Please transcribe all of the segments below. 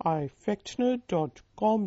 ifactioner.com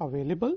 available.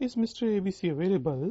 is Mr. ABC available?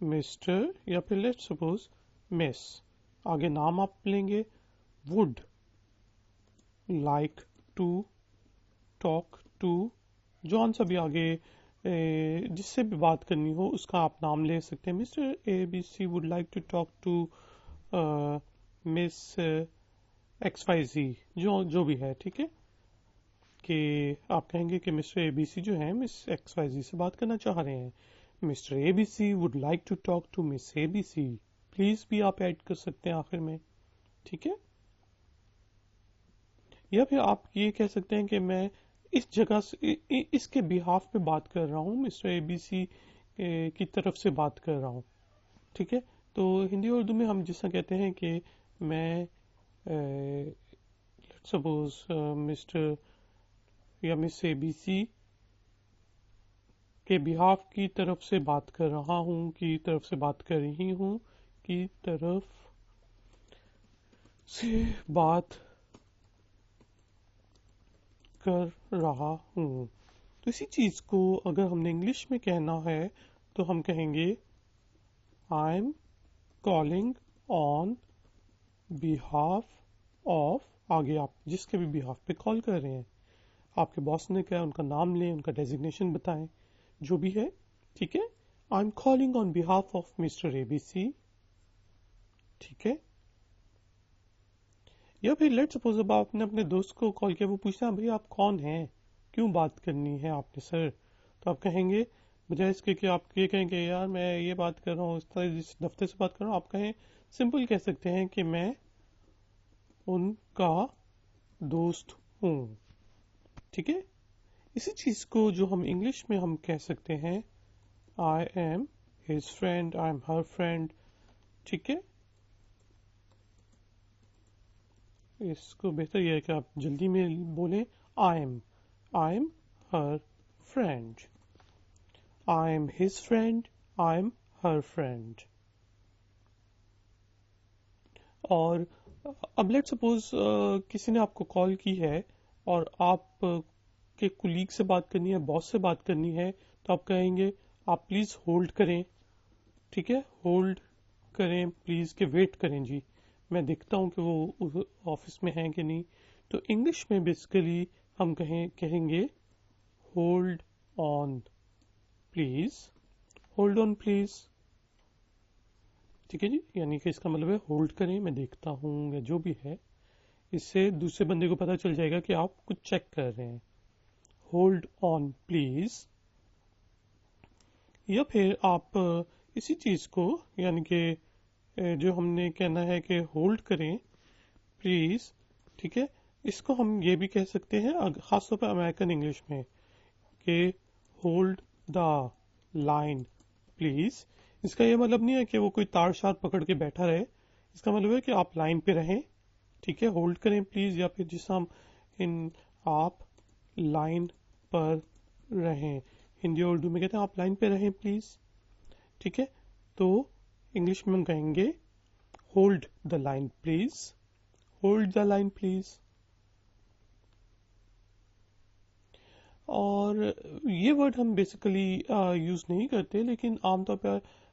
Mister یا پھر let suppose مس. آگے نام آپ لیں گے. Would like to talk to John سا بھی آگے جس سے بھی بات کرنی ہو اس کا آپ نام لے سکتے ہیں. Mister A B C would like to talk to miss X Y Z جو بھی ہے. ٹھیک ہے کہ آپ کہیں گے کہ مسٹر اے بی سی جو ہے مس ایکس وائی زی سے بات کرنا چاہ رہے ہیں. Mister A B C would like to talk to miss A B C. Please بھی آپ ایڈ کر سکتے ہیں آخر میں. ٹھیک ہے یا پھر آپ یہ کہہ سکتے ہیں کہ میں اس جگہ سے اس کے بیہاف پہ بات کر رہا ہوں, مسٹر اے بی سی کی طرف سے بات کر رہا ہوں. ٹھیک ہے تو ہندی اور اردو میں ہم جس طرح کہتے ہیں کہ میں سپوز مسٹر یا مس اے بی سی کے بیہاف کی طرف سے بات کر رہا ہوں, کی طرف سے بات کر رہی ہوں, کی طرف سے بات کر رہا ہوں. تو اسی چیز کو اگر ہم نے انگلش میں کہنا ہے تو ہم کہیں گے I am calling on behalf of. آگے آپ جس کے بھی بیہاف پہ کال کر رہے ہیں, آپ کے باس نے کہا ان کا نام لیں, ان کا ڈیزگنیشن بتائیں, جو بھی ہے. ٹھیک ہے I am calling on behalf of mister A B C. ٹھیک ہے یا پھر لیٹ سپوز اب آپ نے اپنے دوست کو کال کیا, وہ پوچھتا ہے بھائی آپ کون ہیں, کیوں بات کرنی ہے آپ نے سر. تو آپ کہیں گے بجائے اس کے کہ آپ یہ کہیں کہ یار میں یہ بات کر رہا ہوں, اس طرح جس دفتر سے بات کر رہا ہوں, آپ کہیں سمپل کہہ سکتے ہیں کہ میں ان کا دوست ہوں. ٹھیک ہے اسی چیز کو جو ہم انگلش میں ہم کہہ سکتے ہیں I M his friend, I am Hare friend. ٹھیک ہے اس کو بہتر یہ ہے کہ آپ جلدی میں بولیں I am Hare friend, I am his friend, I am Hare friend. اور اب لیٹ سپوز کسی نے آپ کو کال کی ہے اور آپ کے کولیگ سے بات کرنی ہے, باس سے بات کرنی ہے, تو آپ کہیں گے آپ پلیز ہولڈ کریں. ٹھیک ہے ہولڈ کریں پلیز کہ ویٹ کریں جی, میں دیکھتا ہوں کہ وہ آفس میں ہیں کہ نہیں. تو انگلش میں بیسیکلی ہم کہیں گے hold on please, hold on please. ٹھیک ہے جی یعنی کہ اس کا مطلب ہے ہولڈ کریں, میں دیکھتا ہوں, یا جو بھی ہے. اس سے دوسرے بندے کو پتا چل جائے گا کہ آپ کچھ چیک کر رہے ہیں. Hold on please. یا پھر آپ اسی چیز کو یعنی کہ جو ہم نے کہنا ہے کہ ہولڈ کریں پلیز. ٹھیک ہے اس کو ہم یہ بھی کہہ سکتے ہیں خاص طور پہ امریکن انگلش میں کہ ہولڈ دا لائن پلیز. اس کا یہ مطلب نہیں ہے کہ وہ کوئی تار شار پکڑ کے بیٹھا رہے, اس کا مطلب ہے کہ آپ لائن پہ رہیں. ٹھیک ہے ہولڈ کریں پلیز, یا پھر جس ہم آپ لائن پر رہیں, ہندی اور اردو میں کہتے ہیں آپ لائن پہ رہیں پلیز. ٹھیک ہے تو انگلش میں ہم کہیں گے hold the line please, hold the line please. اور یہ ورڈ ہم بیسیکلی یوز نہیں کرتے, لیکن عام طور پہ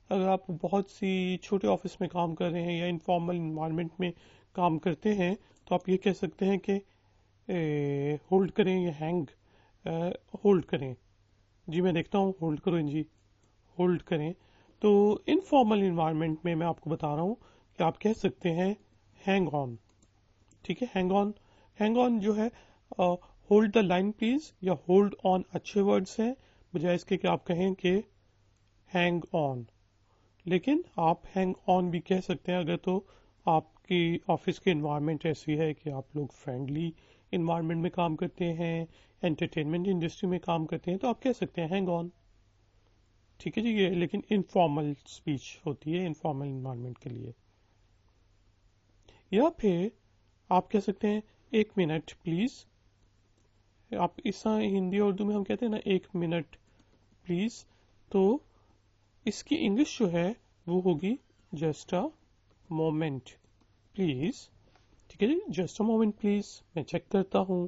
اگر آپ بہت سی چھوٹے آفس میں کام کر رہے ہیں یا انفارمل انوائرمنٹ میں کام کرتے ہیں تو آپ یہ کہہ سکتے ہیں کہ ہولڈ کریں یا ہولڈ کریں جی, میں دیکھتا ہوں, ہولڈ کرو جی, ہولڈ کریں. تو انفارمل انوائرمنٹ میں آپ کو بتا رہا ہوں کہ آپ کہہ سکتے ہیں ہینگ آن. ٹھیک ہے ہینگ آن جو ہے ہولڈ دا لائن پلیز یا ہولڈ آن اچھے ورڈز ہیں, بجائے اس کے کہ آپ کہیں کہ ہینگ آن. لیکن آپ ہینگ آن بھی کہہ سکتے ہیں اگر تو آپ کی آفس کی انوائرمنٹ ایسی ہے کہ آپ لوگ فرینڈلی انوائرمنٹ میں کام کرتے ہیں, انٹرٹینمنٹ انڈسٹری میں کام کرتے ہیں, تو آپ کہہ سکتے ہیں ہینگ آن. ٹھیک ہے جی یہ لیکن انفارمل اسپیچ ہوتی ہے انفارمل انوائرمنٹ کے لیے. یا پھر آپ کہہ سکتے ہیں ایک منٹ پلیز. آپ اس ہندی اور اردو میں ہم کہتے ہیں نا ایک منٹ پلیز, تو اس کی انگلش جو ہے وہ ہوگی جسٹ اے مومنٹ پلیز. ٹھیک ہے جی جسٹ اے مومنٹ پلیز, میں چیک کرتا ہوں.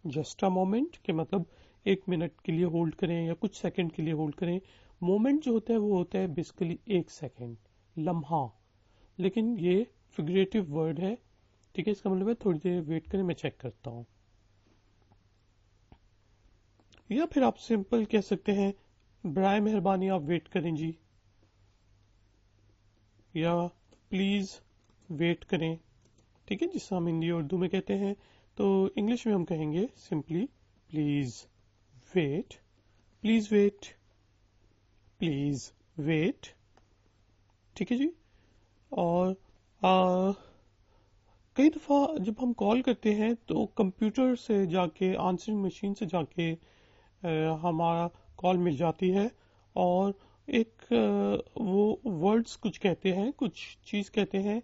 جسٹ اے مومنٹ کے مطلب ایک منٹ کے لیے ہولڈ کریں یا کچھ سیکنڈ کے لیے ہولڈ کریں, مومنٹ جو ہوتا ہے وہ ہوتا ہے بیسیکلی 1 سیکنڈ، لمحہ، لیکن یہ فگریٹو ورڈ ہے، ٹھیک ہے. اس کا مطلب ہے تھوڑی دیر ویٹ کریں، میں چیک کرتا ہوں. یا پھر آپ سمپل کہہ سکتے ہیں برائے مہربانی آپ ویٹ کریں جی، یا پلیز ویٹ کریں، ٹھیک ہے، جس سے ہم ہندی اور اردو میں کہتے ہیں. تو انگلش میں ہم کہیں گے simply please wait, please wait, please wait, ٹھیک ہے جی. اور کئی دفعہ جب ہم کال کرتے ہیں تو کمپیوٹر سے جا کے، آنسرنگ مشین سے جا کے ہمارا کال مل جاتی ہے، اور ایک وہ ورڈز کچھ کہتے ہیں، کچھ چیز کہتے ہیں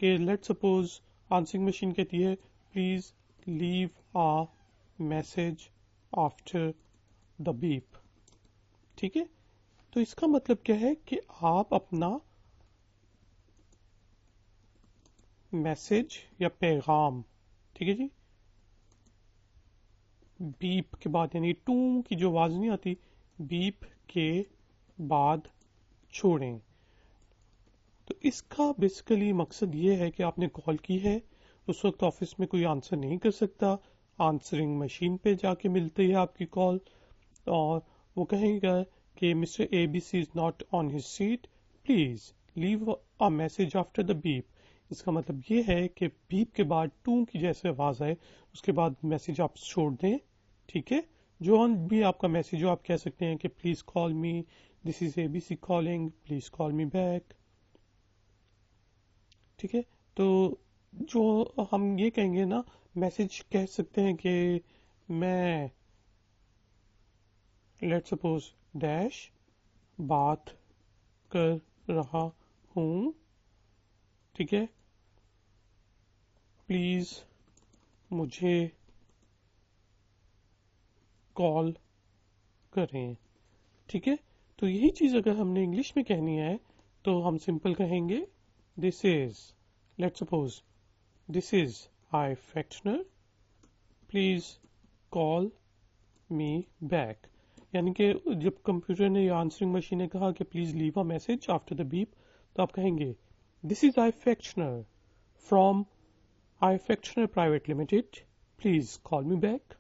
کہ لیٹ سپوز آنسرنگ مشین کہتی ہے please leave a message after the beep, ٹھیک ہے. تو اس کا مطلب کیا ہے کہ آپ اپنا میسج یا پیغام، ٹھیک ہے جی، بیپ کے بعد، یعنی ٹون کی جو آواز نہیں آتی، بیپ کے بعد چھوڑیں. تو اس کا بیسیکلی مقصد یہ ہے کہ آپ نے کال کی ہے، اس وقت آفس میں کوئی آنسر نہیں کر سکتا، آنسرنگ مشین پہ جا کے ملتی ہے آپ کی کال، اور وہ کہیں گا کہ mister A B C is not on his seat, please leave a message after the beep. اس کا مطلب یہ ہے کہ بیپ کے بعد ٹون کی جیسے آواز آئے اس کے بعد میسج آپ چھوڑ دیں، ٹھیک ہے. جو بھی آپ کا میسج ہو آپ کہہ سکتے ہیں کہ please call me, this is A B C calling, please call me back, ٹھیک ہے. تو جو ہم یہ کہیں گے نا، میسج کہہ سکتے ہیں کہ میں لیٹ سپوز ڈیش بات کر رہا ہوں، ٹھیک ہے، پلیز مجھے کال کریں، ٹھیک ہے. تو یہی چیز اگر ہم نے انگلش میں کہنی ہے تو ہم سمپل کہیں گے this is, let suppose this is ifactioner, please call me back. یعنی کہ جب کمپیوٹر نے یا آنسرنگ مشین نے کہا کہ please leave a message after the beep, تو آپ کہیں گے this is ifactioner from ifactioner private limited, please call me back,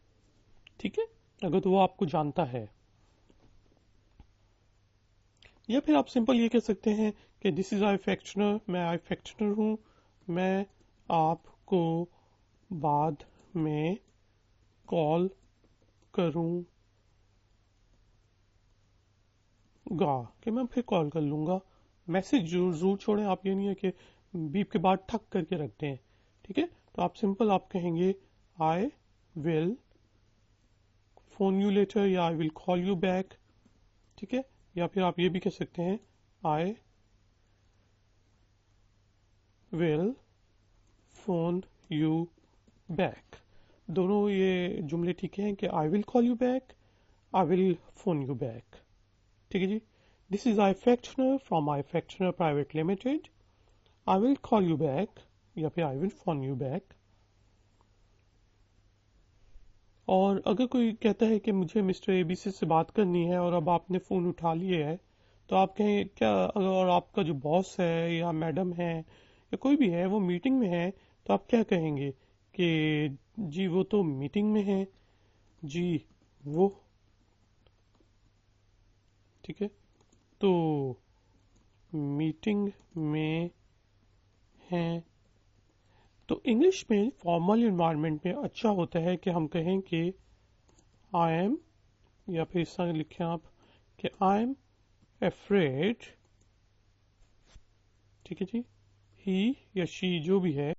ٹھیک ہے، اگر تو وہ آپ کو جانتا ہے. یا پھر آپ سمپل یہ کہہ سکتے ہیں کہ دس از آئی فیکشنر، میں آئی فیکشنر ہوں، میں آپ کو بعد میں کال کروں گا، کہ میں پھر کال کر لوں گا. میسج ضرور چھوڑیں آپ، یہ نہیں ہے کہ بیپ کے بعد ٹھک کر کے رکھ دیں، ٹھیک ہے. تو آپ سمپل آپ کہیں گے آئی ول فون یو لیٹر، یا آئی ول کال یو بیک، ٹھیک ہے. یا پھر آپ یہ بھی کہہ سکتے ہیں I will phone you back. دونوں یہ جملے ٹھیک ہیں کہ I will call you back, I will phone you back, ٹھیک ہے جی. This is ifactioner from ifactioner private limited, I will call you back, یا پھر I will phone you back. اور اگر کوئی کہتا ہے کہ مجھے مسٹر اے بی سی سے بات کرنی ہے اور اب آپ نے فون اٹھا لیے ہے، تو آپ کہیں کیا، اور آپ کا جو باس ہے یا میڈم ہے یا کوئی بھی ہے وہ میٹنگ میں ہے، تو آپ کیا کہیں گے کہ جی وہ تو میٹنگ میں ہے، جی وہ، ٹھیک ہے، تو میٹنگ میں ہیں. تو انگلش میں فارمل انوائرمنٹ میں اچھا ہوتا ہے کہ ہم کہیں کہ آئی ایم، یا پھر اس طرح لکھیں آپ کہ آئی ایم افریڈ، ٹھیک ہے جی، ہی یا شی جو بھی ہے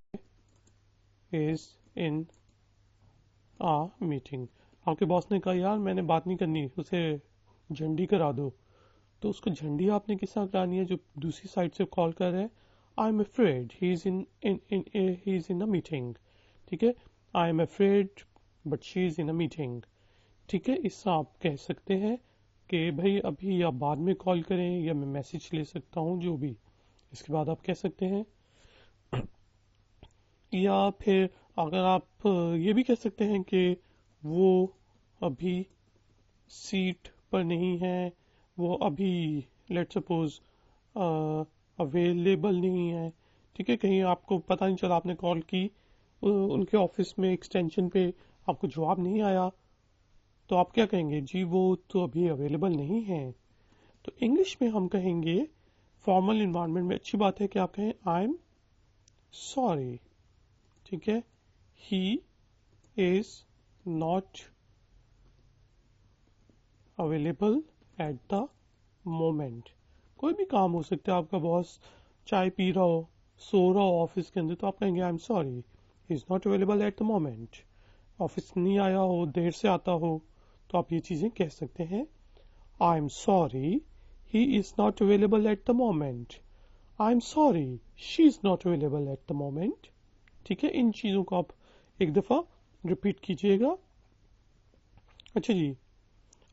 از ان آ میٹنگ. آپ کے باس نے کہا یار میں نے بات نہیں کرنی، اسے جھنڈی کرا دو، تو اس کو جھنڈی آپ نے کس طرح کرانی ہے جو دوسری سائڈ سے کال کر رہے ہیں. I am afraid he is in a meeting, ٹھیک ہے، I am afraid but she is in a meeting, ٹھیک ہے. اس سے آپ کہہ سکتے ہیں کہ بھائی ابھی یا بعد میں کال کریں، یا میں میسج لے سکتا ہوں، جو بھی اس کے بعد آپ کہہ سکتے ہیں. یا پھر اگر آپ یہ بھی کہہ سکتے ہیں کہ وہ ابھی سیٹ پر نہیں ہے، وہ ابھی لیٹ سپوز اویلیبل نہیں ہے، ٹھیک ہے، کہیں آپ کو پتہ نہیں چلا، آپ نے کال کی، ان کے آفس میں ایکسٹینشن پہ آپ کو جواب نہیں آیا، تو آپ کیا کہیں گے؟ جی وہ تو ابھی اویلیبل نہیں ہے۔ تو انگلش میں ہم کہیں گے، فارمل انوائرمنٹ میں اچھی بات ہے کہ آپ کہیں آئی ایم سوری، ٹھیک ہے، he is not available at the moment. کوئی بھی کام ہو سکتا ہے، آپ کا باس چائے پی رہا ہو، سو رہا ہو آفس کے اندر، تو آپ کہیں گے I am sorry he is not available at the moment. Office نہیں آیا ہو، دیر سے آتا ہو، تو آپ یہ چیزیں کہہ سکتے ہیں، I am sorry he is not available at the moment, I am sorry she is not available at the moment. ٹھیک ہے، ان چیزوں کو آپ ایک دفعہ ریپیٹ کیجئے گا۔ اچھا جی،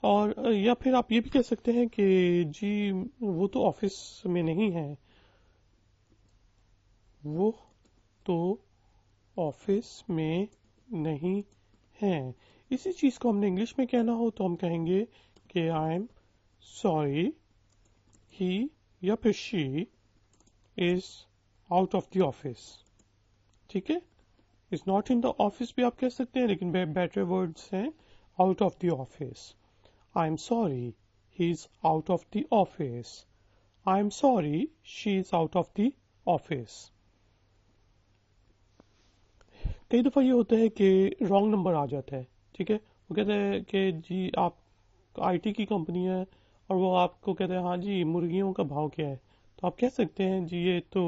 اور یا پھر آپ یہ بھی کہہ سکتے ہیں کہ جی وہ تو آفس میں نہیں ہے، وہ تو آفس میں نہیں ہے۔ اسی چیز کو ہم نے انگلش میں کہنا ہو تو ہم کہیں گے کہ آئی ایم سوری ہی یا پھر she is out of the office, ٹھیک ہے، is not in the office بھی آپ کہہ سکتے ہیں، لیکن بیٹر ورڈز ہیں out of the office. I am sorry, he is out of the office. I am sorry, she is out of the office. کئی دفعہ یہ ہوتا ہے کہ رانگ نمبر آ جاتا ہے، ٹھیک ہے، وہ کہتے ہیں کہ جی آپ آئی ٹی کی کمپنی ہے، اور وہ آپ کو کہتے ہیں ہاں جی مرغیوں کا بھاؤ کیا ہے، تو آپ کہہ سکتے ہیں جی یہ تو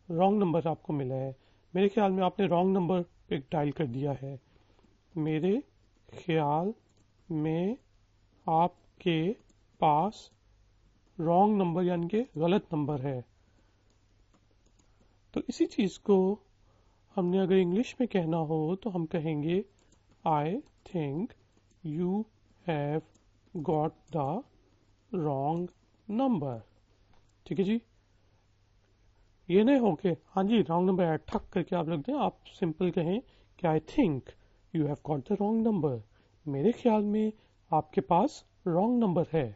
رانگ نمبر آپ کو ملا ہے، میرے خیال میں آپ نے رانگ نمبر پہ ڈائل کر دیا ہے، میرے خیال میں آپ کے پاس رانگ نمبر یعنی کہ غلط نمبر ہے۔ تو اسی چیز کو ہم نے اگر انگلش میں کہنا ہو تو ہم کہیں گے I think you have got the wrong number, ٹھیک ہے جی، یہ نہیں ہو کہ ہاں جی رانگ نمبر ہے ٹھک کر کے آپ لکھ دیں، آپ سمپل کہیں کہ I think you have got the wrong number, میرے خیال میں آپ کے پاس رانگ نمبر ہے۔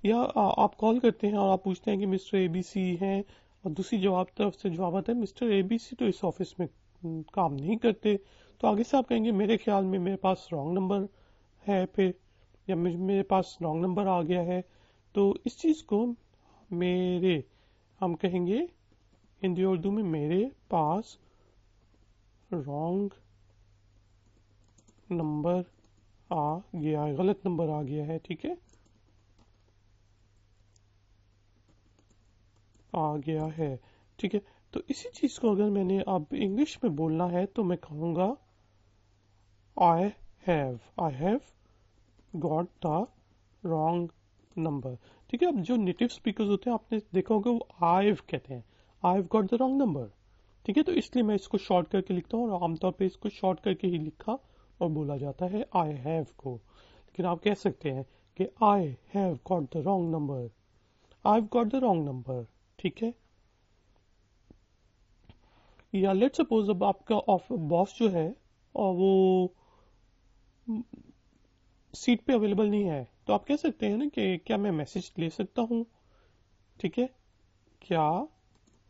یا آپ کال کرتے ہیں اور آپ پوچھتے ہیں کہ مسٹر اے بی سی ہیں، اور دوسری طرف سے جواب آتا ہے مسٹر اے بی سی تو اس آفس میں کام نہیں کرتے، تو آگے سے آپ کہیں گے میرے خیال میں میرے پاس رانگ نمبر ہے، پھر یا میرے پاس رانگ نمبر آ گیا ہے، تو اس چیز کو میرے ہم کہیں گے ہندی اردو میں میرے پاس رانگ نمبر آ گیا ہے، غلط نمبر آ گیا ہے، ٹھیک ہے، آ گیا ہے، ٹھیک ہے۔ تو اسی چیز کو اگر میں نے اب انگلش میں بولنا ہے تو میں کہوں گا I have got the wrong number, ٹھیک ہے۔ اب جو نیٹو اسپیکرز ہوتے ہیں آپ نے دیکھا ہوگا وہ آئیو کہتے ہیں، آئیو گاٹ دا رانگ نمبر، ٹھیک ہے، تو اس لیے میں اس کو شارٹ کر کے لکھتا ہوں، اور عام طور پہ اس کو شارٹ کر کے ہی لکھا اور بولا جاتا ہے آئی ہیو کو، لیکن آپ کہہ سکتے ہیں کہ آئی have got the wrong number, I got the wrong number, ٹھیک ہے۔ یا لیٹ سپوز اب آپ کا باس جو ہے اور وہ سیٹ پہ اویلیبل نہیں ہے، تو آپ کہہ سکتے ہیں نا کہ کیا میں میسج لے سکتا ہوں، ٹھیک ہے، کیا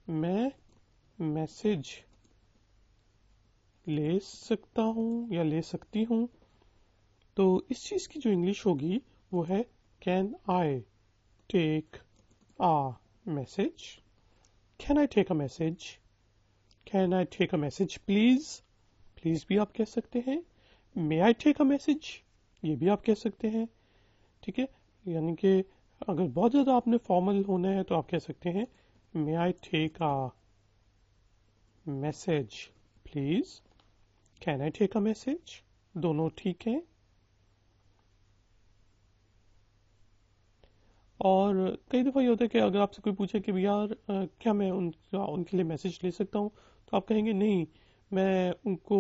میں میسج لے سکتا ہوں یا لے سکتی ہوں، تو اس چیز کی جو انگلش ہوگی وہ ہے can I take a message, can I take a message, can I take a message please, please بھی آپ کہہ سکتے ہیں، may I take a message یہ بھی آپ کہہ سکتے ہیں، ٹھیک ہے، یعنی کہ اگر بہت زیادہ آپ نے فارمل ہونا ہے تو آپ کہہ سکتے ہیں may I take a message please, can I take a message, دونوں ٹھیک ہیں۔ اور کئی دفعہ یہ ہوتا ہے کہ اگر آپ سے کوئی پوچھے کہ یار کیا میں ان کے لیے میسج لے سکتا ہوں، تو آپ کہیں گے نہیں، میں ان کو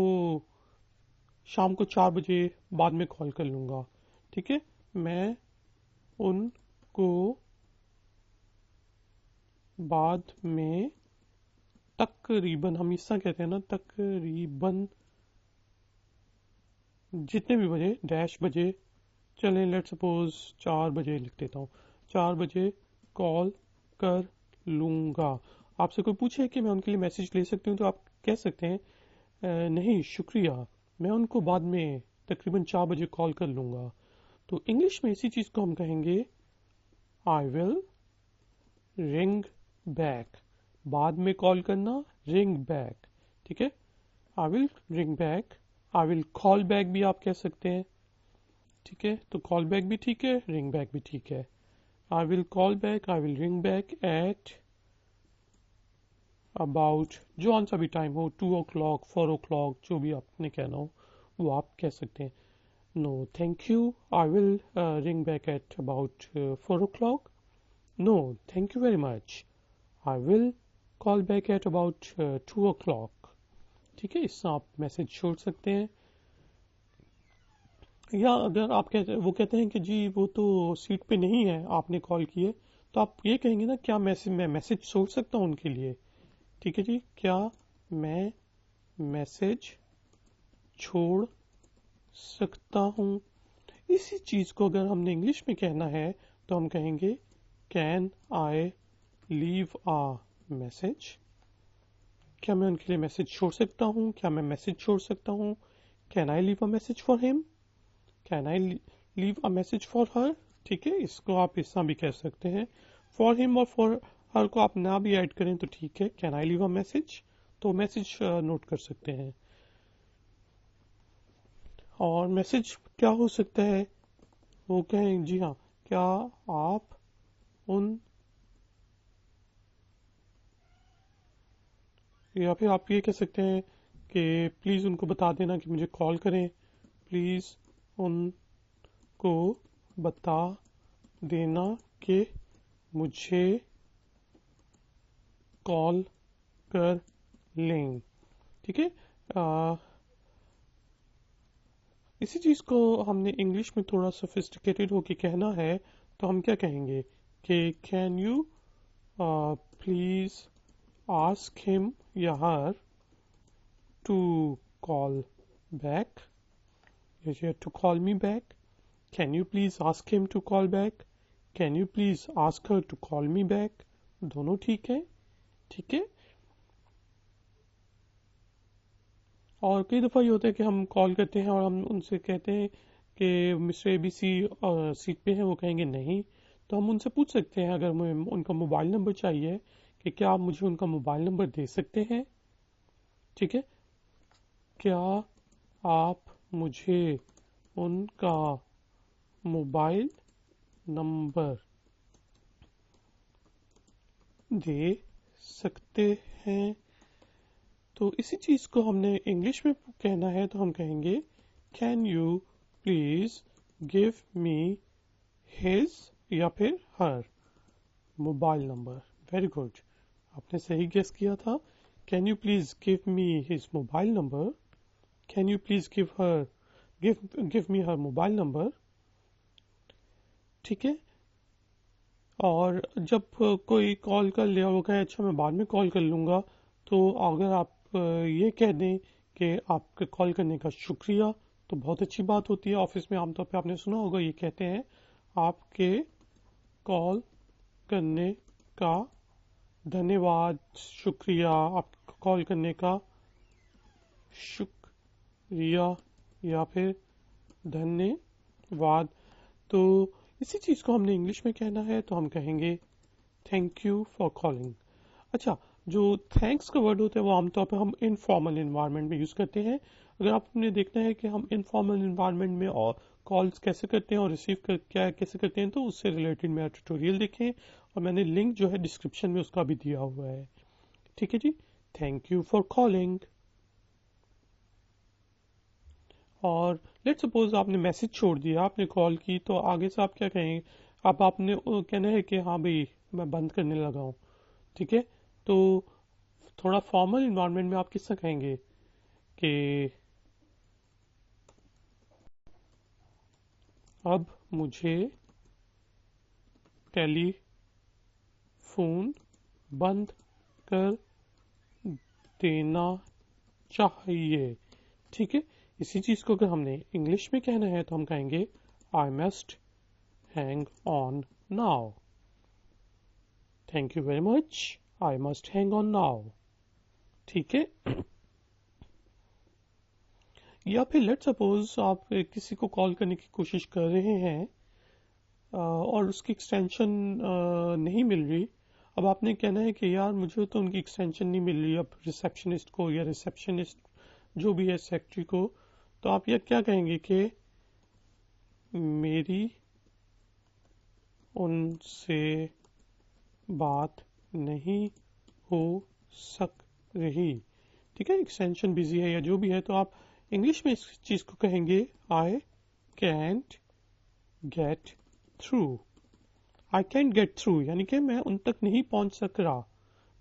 شام کو 4 بجے بعد میں کال کر لوں گا، ٹھیک ہے، میں ان کو بعد میں تقریباً، ہم اس طرح کہتے ہیں نا تقریباً جتنے بھی بجے ڈیش بجے چلیں لیٹ سپوز 4 بجے لکھ دیتا ہوں 4 بجے کال کر لوں گا. آپ سے کوئی پوچھے کہ میں ان کے لیے میسج لے سکتی ہوں تو آپ کہہ سکتے ہیں نہیں شکریہ میں ان کو بعد میں تقریباً 4 بجے کال کر لوں گا. تو انگلش میں اسی چیز کو ہم کہیں گے آئی ول رنگ بیک. بعد میں کال کرنا رنگ بیک. ٹھیک ہے آئی will ring back. I will call back بھی آپ کہہ سکتے ہیں. ٹھیک ہے تو کال بیک بھی ٹھیک ہے رنگ بیک بھی ٹھیک ہے. آئی will call back I will ring back at about جو آن سا بھی ٹائم ہو 2 o'clock 4 o'clock جو بھی آپ نے کہنا ہو وہ آپ کہہ سکتے ہیں. نو thank you I will ring back at about 4 o'clock. No thank you very much I will call back at about 2 o'clock. ٹھیک ہے اس سے آپ میسج چھوڑ سکتے ہیں. یا اگر آپ وہ کہتے ہیں کہ جی وہ تو سیٹ پہ نہیں ہے آپ نے کال کی ہے تو آپ یہ کہیں گے نا کیا میں میسج چھوڑ سکتا ہوں ان کے لیے. ٹھیک ہے جی کیا میں میسج چھوڑ سکتا ہوں. اسی چیز کو اگر ہم نے انگلش میں کہنا ہے تو ہم کہیں گے can I leave a message. کیا میں ان کے لیے میسج چھوڑ سکتا ہوں کیا میں میسج چھوڑ سکتا ہوں. Can I leave a message for him. Can I leave a message for her. ٹھیک ہے اس کو آپ اس طرح بھی کہہ سکتے ہیں. فار ہم اور فار ہر کو آپ نہ بھی ایڈ کریں تو ٹھیک ہے. Can I leave a message تو میسج نوٹ کر سکتے ہیں. اور میسج کیا ہو سکتا ہے وہ کہیں جی ہاں کیا آپ ان یا پھر آپ یہ کہہ سکتے ہیں کہ پلیز ان کو بتا دینا کہ مجھے کال کریں. پلیز ان کو بتا دینا کہ مجھے کال کر لیں. ٹھیک ہے اسی چیز کو ہم نے انگلش میں تھوڑا سوفسٹیکیٹڈ ہو کے کہنا ہے تو ہم کیا کہیں گے کہ can you please ask him یا her to call back to call me back. Can you please ask him to call back. Can you please ask her to call me back. دونوں ٹھیک ہے. ٹھیک ہے اور کئی دفعہ یہ ہوتا ہے کہ ہم کال کرتے ہیں اور ہم ان سے کہتے ہیں کہ mister A B C set پہ ہیں وہ کہیں گے نہیں تو ہم ان سے پوچھ سکتے ہیں اگر ہمیں ان کا موبائل نمبر چاہیے کہ کیا آپ مجھے ان کا موبائل نمبر دے سکتے ہیں. ٹھیک ہے کیا آپ مجھے ان کا موبائل نمبر دے سکتے ہیں. تو اسی چیز کو ہم نے انگلش میں کہنا ہے تو ہم کہیں گے can you please give me his یا پھر ہر موبائل نمبر. ویری گڈ آپ نے صحیح گیس کیا تھا. Can you please give me his mobile number. Can you please give me her mobile number. ٹھیک ہے اور جب کوئی کال کر لیا وہ کہے اچھا میں بعد میں کال کر لوں گا تو اگر آپ یہ کہہ دیں کہ آپ کے کال کرنے کا شکریہ تو بہت اچھی بات ہوتی ہے. آفس میں عام طور پہ آپ نے سنا ہوگا یہ کہتے ہیں آپ کے کال کرنے کا دھنیہ واد شکریہ. آپ کال کرنے کا شکریہ یا پھر دھنیہ واد. تو اسی چیز کو ہم نے انگلش میں کہنا ہے تو ہم کہیں گے تھینک یو فار کالنگ. اچھا جو تھینکس کا ورڈ ہوتا ہے وہ عام طور پہ ہم انفارمل انوائرمنٹ میں یوز کرتے ہیں. اگر آپ نے دیکھنا ہے کہ ہم انفارمل انوائرمنٹ میں اور کالز کیسے کرتے ہیں اور ریسیو کیسے کرتے ہیں تو اس سے ریلیٹڈ میرا ٹیوٹوریل دیکھیں اور میں نے لنک جو ہے ڈسکرپشن میں اس کا بھی دیا ہوا ہے. ٹھیک ہے جی تھینک یو فار کالنگ. اور لیٹ سپوز آپ نے میسج چھوڑ دیا آپ نے کال کی تو آگے سے آپ کیا کہیں اب آپ نے کہنا ہے کہ ہاں بھائی میں بند کرنے لگا ہوں. ٹھیک ہے تو تھوڑا فارمل انوائرمنٹ میں آپ کس طرح کہیں گے کہ اب مجھے ٹیلی فون بند کر دینا چاہیے. ٹھیک ہے اسی چیز کو اگر ہم نے انگلش میں کہنا ہے تو ہم کہیں گے I must hang on now. Thank you very much. I must hang on now. ٹھیک ہے. یا پھر لیٹ سپوز آپ کسی کو کال کرنے کی کوشش کر رہے ہیں اور اس کی ایکسٹینشن نہیں مل رہی. اب آپ نے کہنا ہے کہ یار مجھے تو ان کی ایکسٹینشن نہیں مل رہی. اب ریسیپشنسٹ کو یا ریسیپشنسٹ جو بھی ہے سیکٹری کو, تو آپ یہ کیا کہیں گے کہ میری ان سے بات نہیں ہو سک رہی. ٹھیک ہے, ایکسٹینشن بزی ہے یا جو بھی ہے, تو آپ انگلش میں اس چیز کو کہیں گے I can't get through. I can't get through یعنی کہ میں ان تک نہیں پہنچ سک رہا,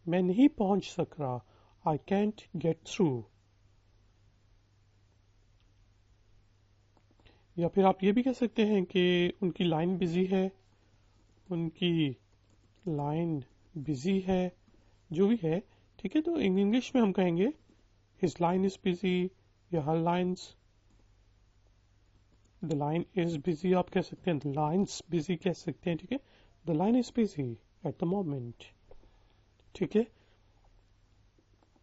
میں نہیں پہنچ سک رہا. I can't get through. یا پھر آپ یہ بھی کہہ سکتے ہیں کہ ان کی لائن بزی ہے, ان کی لائن بزی ہے, جو بھی ہے. ٹھیک ہے, تو انگلش میں ہم کہیں گے ہز لائن از بزی یا her lines. The line is busy آپ کہہ سکتے ہیں, دا لائنس بزی کہہ سکتے ہیں. ٹھیک ہے, the line is busy at the moment. ٹھیک ہے.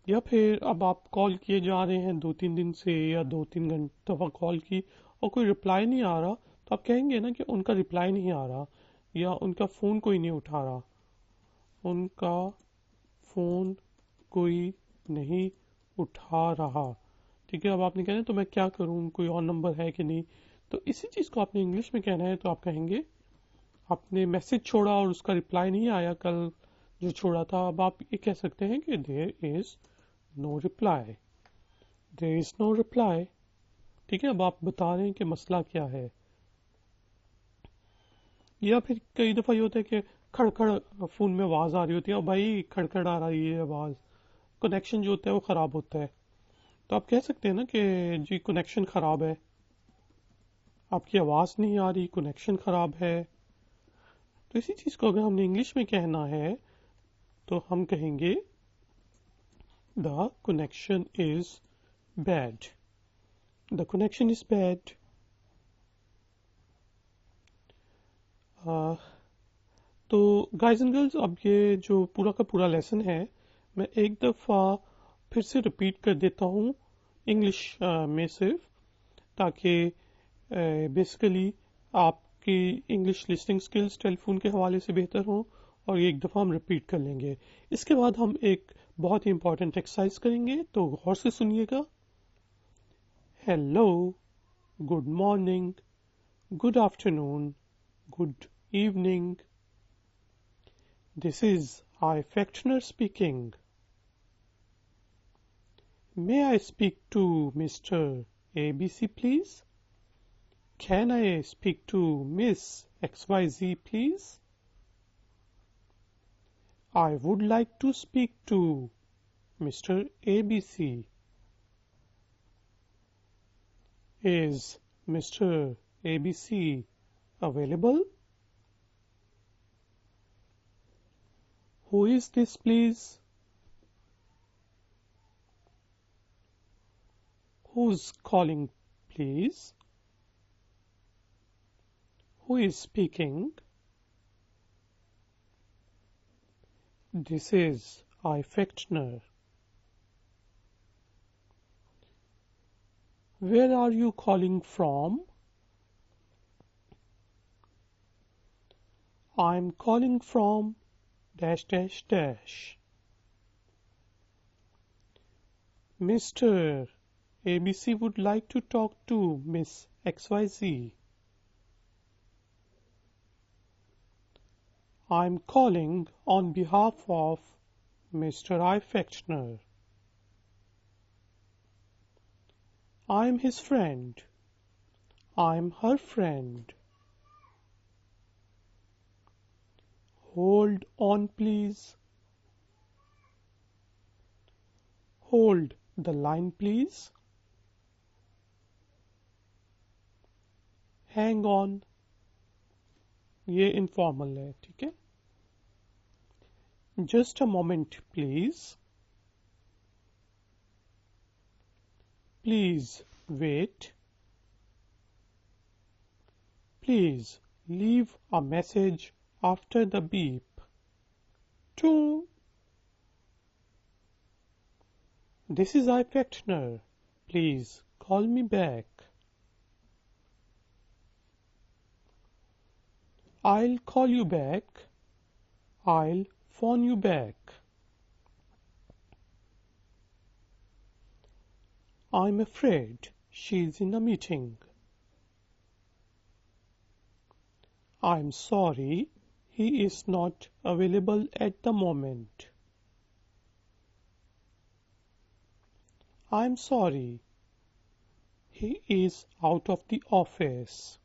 یا پھر اب آپ کال کیے جا رہے ہیں 2-3 دن سے یا 2-3 دفعہ کال کی اور کوئی رپلائی نہیں آ رہا, تو آپ کہیں گے نا کہ ان کا رپلائی نہیں آ رہا یا ان کا فون کوئی نہیں اٹھا رہا. ان کا فون کوئی نہیں اٹھا رہا. ٹھیک ہے, اب آپ نے کہنا تو میں کیا کروں, کوئی اور نمبر ہے کہ نہیں. تو اسی چیز کو آپ نے انگلش میں کہنا ہے, تو آپ کہیں گے آپ نے میسج چھوڑا اور اس کا رپلائی نہیں آیا کل جو چھوڑا تھا. اب آپ یہ کہہ سکتے ہیں کہ دیر از نو رپلائی. دیر از نو رپلائی. ٹھیک ہے, اب آپ بتا رہے ہیں کہ مسئلہ کیا ہے. یا پھر کئی دفعہ یہ ہوتا ہے کہ کھڑ کھڑ فون میں آواز آ رہی ہوتی ہے, اور بھائی کھڑ کھڑ آ رہی ہے آواز, کنیکشن جو ہوتا ہے وہ خراب ہوتا ہے. تو آپ کہہ سکتے ہیں نا کہ جی کنیکشن خراب ہے, آپ کی آواز نہیں آ رہی, کنیکشن خراب ہے. تو اسی چیز کو اگر ہم نے انگلش میں کہنا ہے تو ہم کہیں گے دا connection is bed. The connection is bad. تو گائز اینڈ گرلز, اب یہ جو پورا کا پورا لیسن ہے میں ایک دفعہ پھر سے ریپیٹ کر دیتا ہوں انگلش میں صرف, تاکہ بیسیکلی آپ کی انگلش لسننگ سکلز ٹیلی فون کے حوالے سے بہتر ہوں, اور ایک دفعہ ہم ریپیٹ کر لیں گے. اس کے بعد ہم ایک بہت ہی امپورٹنٹ ایکسرسائز کریں گے, تو غور سے سنیے گا. Hello, good morning, good afternoon, good evening. This is I. Fechner speaking. May I speak to Mr. ABC, please? Can I speak to Miss XYZ, please? I would like to speak to Mr. ABC. Is Mr. ABC available? Who is this, please? Who's calling, please? Who is speaking? This is I. Fechner. Where are you calling from? I'm calling from dash dash dash. Mr. ABC would like to talk to Miss XYZ. I'm calling on behalf of Mr. I. Fechner. I'm his friend. I'm her friend. Hold on, please. Hold the line, please. Hang on. یہ informal ہے, ٹھیک ہے. Just a moment, please. Please wait. Please leave a message after the beep. 2. This is iFactioner. Please call me back. I'll call you back. I'll phone you back. I'm afraid she's in a meeting. I'm sorry, he is not available at the moment. I'm sorry, he is out of the office.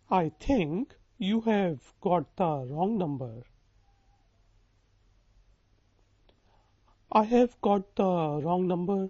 I think you have got the wrong number. I have got the wrong number.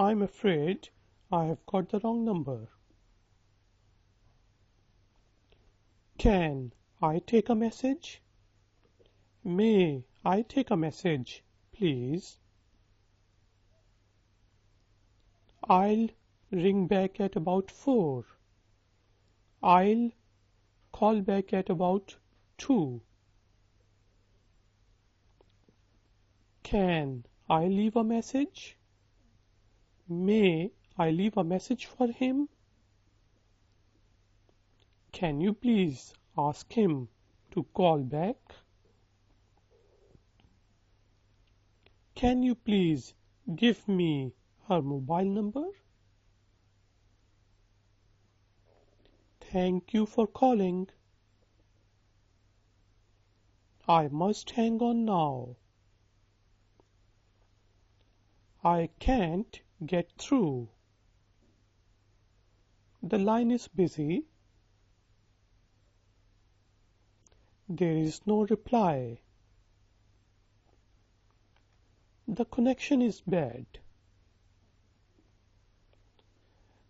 I'm afraid I have got the wrong number. Can I take a message? May I take a message, please? I'll ring back at about 4. I'll call back at about 2. Can I leave a message? May I leave a message for him? Can you please ask him to call back? Can you please give me her mobile number? Thank you for calling. I must hang on now. I can't get through. The line is busy. There is no reply. The connection is bad.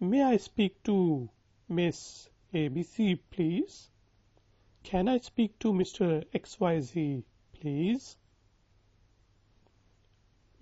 May I speak to Miss ABC, please? Can I speak to Mr. XYZ, please?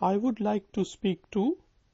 I would like to speak to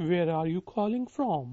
Where are you calling from?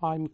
I'm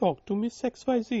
talk to Miss XYZ.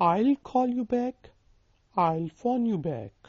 I'll call you back. I'll phone you back.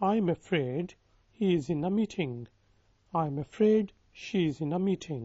I'm afraid he is in a meeting. I'm afraid she is in a meeting.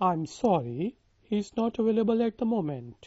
I'm sorry he is not available at the moment.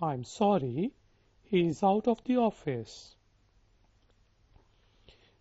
I'm sorry he is out of the office.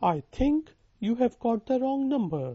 I think you have got the wrong number.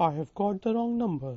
I have got the wrong number.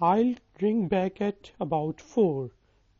I'll ring back at about 4.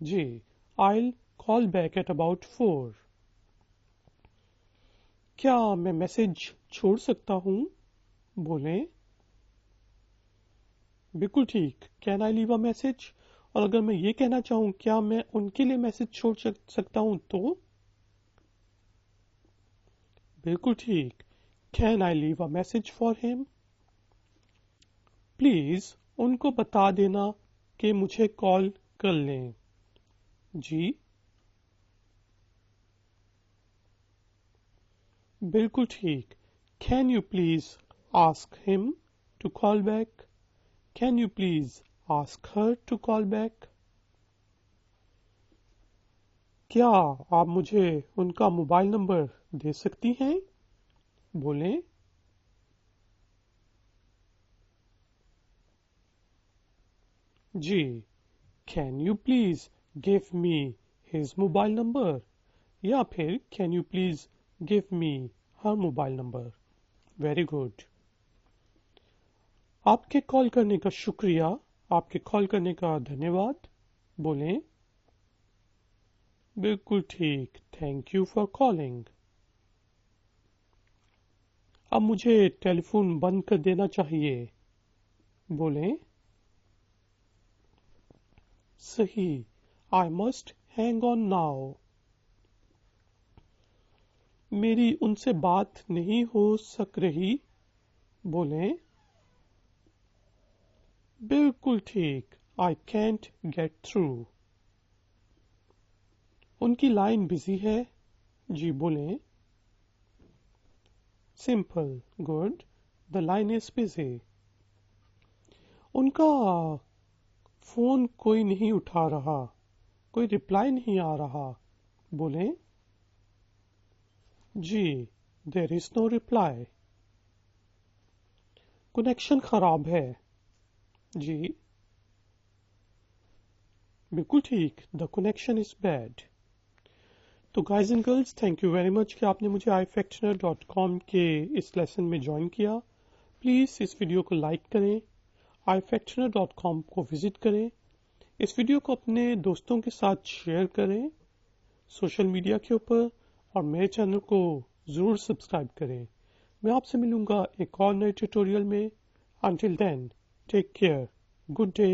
G I'll call back at about 4. کیا میں message چھوڑ سکتا ہوں؟ بولیں بالکل ٹھیک. Can I leave a message? اور اگر میں یہ کہنا چاہوں کیا میں ان کے لیے میسج چھوڑ سکتا ہوں تو بالکل ٹھیک. Can I leave a message for him? Please ان کو بتا دینا کہ مجھے کال کر لیں. جی بالکل ٹھیک. Can you please ask him to call back? Can you please ask her to call back? کیا آپ مجھے ان کا موبائل نمبر دے سکتی ہیں؟ بولیں جی can you please give me his mobile number? یا پھر can you please give me her mobile number? Very good. آپ کے کال کرنے کا شکریہ. آپ کے کال کرنے کا دھنیہ واد. بولیں بالکل ٹھیک. Thank you for calling. اب مجھے ٹیلی فون بند کر دینا چاہیے. بولیں صحیح. I must hang on now. میری ان سے بات نہیں ہو سک رہی. بولیں بالکل ٹھیک. I can't get through. ان کی لائن بزی ہے. جی بولیں simple. Good. The line is busy. ان کا فون کوئی نہیں اٹھا رہا. کوئی رپلائی نہیں آ رہا. بولیں جی دیر از نو رپلائی. کنیکشن خراب ہے. جی بالکل ٹھیک. The connection is bad. تو guys and girls thank you very much کہ آپ نے مجھے ifactioner.com کے اس لیسن میں جوائن کیا. پلیز اس ویڈیو کو لائک کریں. ifactioner.com کو وزٹ کریں. اس ویڈیو کو اپنے دوستوں کے ساتھ شیئر کریں سوشل میڈیا کے اوپر. اور میرے چینل کو ضرور سبسکرائب کریں. میں آپ سے ملوں گا ایک اور نئے ٹیوٹوریل میں. Until then take care. Good day.